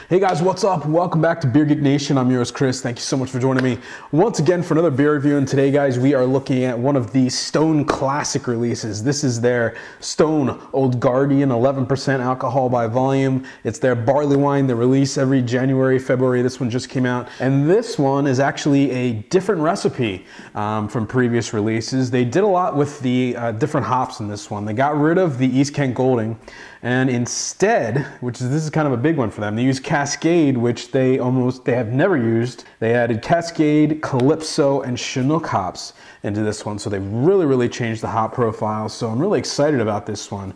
Hey guys, what's up? Welcome back to Beer Geek Nation. I'm yours, Chris. Thank you so much for joining me once again for another beer review. And today, guys, we are looking at one of the Stone Classic releases. This is their Stone Old Guardian, 11% alcohol by volume. It's their barley wine. They release every January, February. This one just came out. And this one is actually a different recipe from previous releases. They did a lot with the different hops in this one. They got rid of the East Kent Golding, and instead, this is kind of a big one for them, they used Cascade, which they have never used. They added Cascade, Calypso, and Chinook hops into this one. So they really changed the hop profile. So I'm really excited about this one.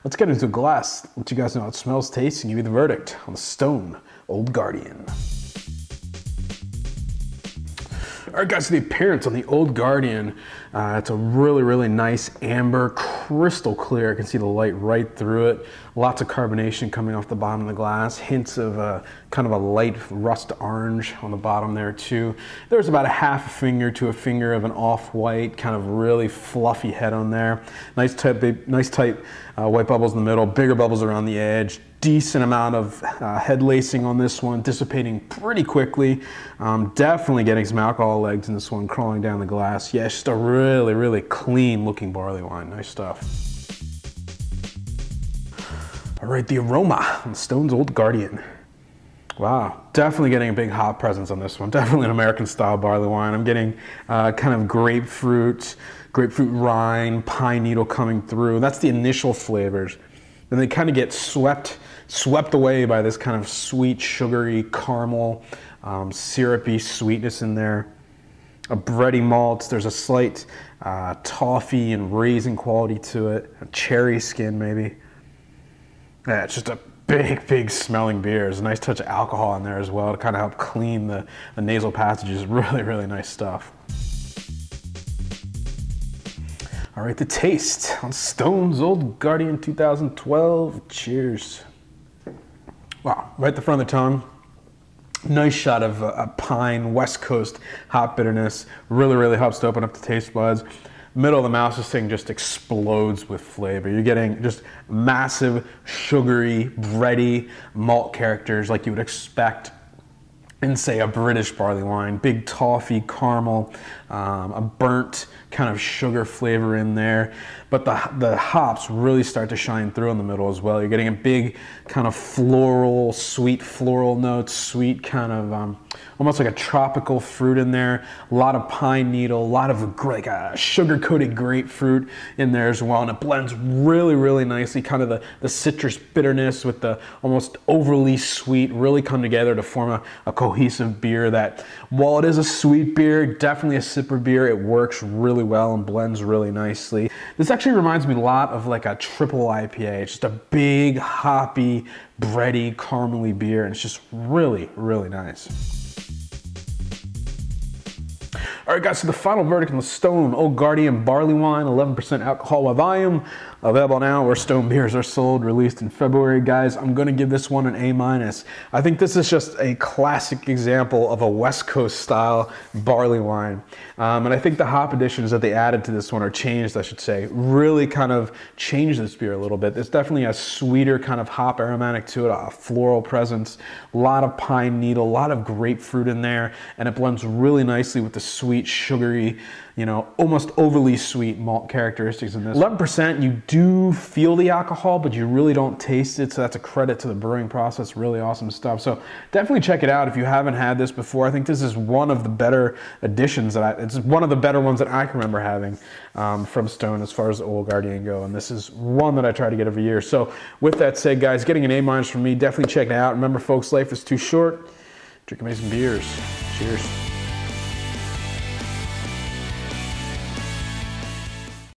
Let's get into a glass, let you guys know how it smells, tastes, and give you the verdict on the Stone Old Guardian. All right, guys, so the appearance on the Old Guardian, it's a really nice amber, crystal clear. I can see the light right through it. Lots of carbonation coming off the bottom of the glass. Hints of kind of a light rust orange on the bottom there too. There's about a half a finger to a finger of an off-white, kind of really fluffy head on there. Nice tight white bubbles in the middle, bigger bubbles around the edge. Decent amount of head lacing on this one, dissipating pretty quickly. Definitely getting some alcohol legs in this one, crawling down the glass. Yeah, it's just a really clean looking barley wine. Nice stuff. All right, the aroma on Stone's Old Guardian. Wow, definitely getting a big hop presence on this one. Definitely an American style barley wine. I'm getting kind of grapefruit rind, pine needle coming through. That's the initial flavors. Then they kind of get swept away by this kind of sweet, sugary, caramel, syrupy sweetness in there. A bready malt. There's a slight toffee and raisin quality to it. A cherry skin, maybe. Yeah, it's just a big smelling beer. There's a nice touch of alcohol in there as well to kind of help clean the nasal passages. Really nice stuff. All right, the taste on Stone's Old Guardian 2012. Cheers. Wow, right at the front of the tongue. Nice shot of a pine, West Coast hop bitterness. Really helps to open up the taste buds. Middle of the mouth, this thing just explodes with flavor. You're getting just massive, sugary, bready malt characters like you would expect in, say, a British barley wine. Big toffee, caramel, a burnt kind of sugar flavor in there. But the hops really start to shine through in the middle as well. You're getting a big kind of floral, sweet floral notes, sweet kind of almost like a tropical fruit in there. A lot of pine needle, a lot of like a sugar-coated grapefruit in there as well. And it blends really nicely. Kind of the citrus bitterness with the almost overly sweet really come together to form a cohesive beer that, while it is a sweet beer, definitely a sipper beer, it works really well and blends really nicely. This actually reminds me a lot of like a triple IPA. It's just a big, hoppy, bready, caramely beer, and it's just really nice. All right, guys, so the final verdict on the Stone Old Guardian Barley Wine, 11% alcohol by volume, available now where Stone beers are sold, released in February. Guys, I'm going to give this one an A-. I think this is just a classic example of a West Coast style barley wine. And I think the hop additions that they added to this one, or changed, I should say, really kind of changed this beer a little bit. There's definitely a sweeter kind of hop aromatic to it, a floral presence, a lot of pine needle, a lot of grapefruit in there, and it blends really nicely with the sweet, sugary, you know, almost overly sweet malt characteristics in this. 11%, you do feel the alcohol, but you really don't taste it, so that's a credit to the brewing process. Really awesome stuff. So definitely check it out if you haven't had this before. I think this is one of the better additions it's one of the better ones that I can remember having from Stone as far as the Old Guardian go, and this is one that I try to get every year. So with that said, guys, getting an A- from me, definitely check it out. Remember, folks, life is too short. Drink amazing beers. Cheers.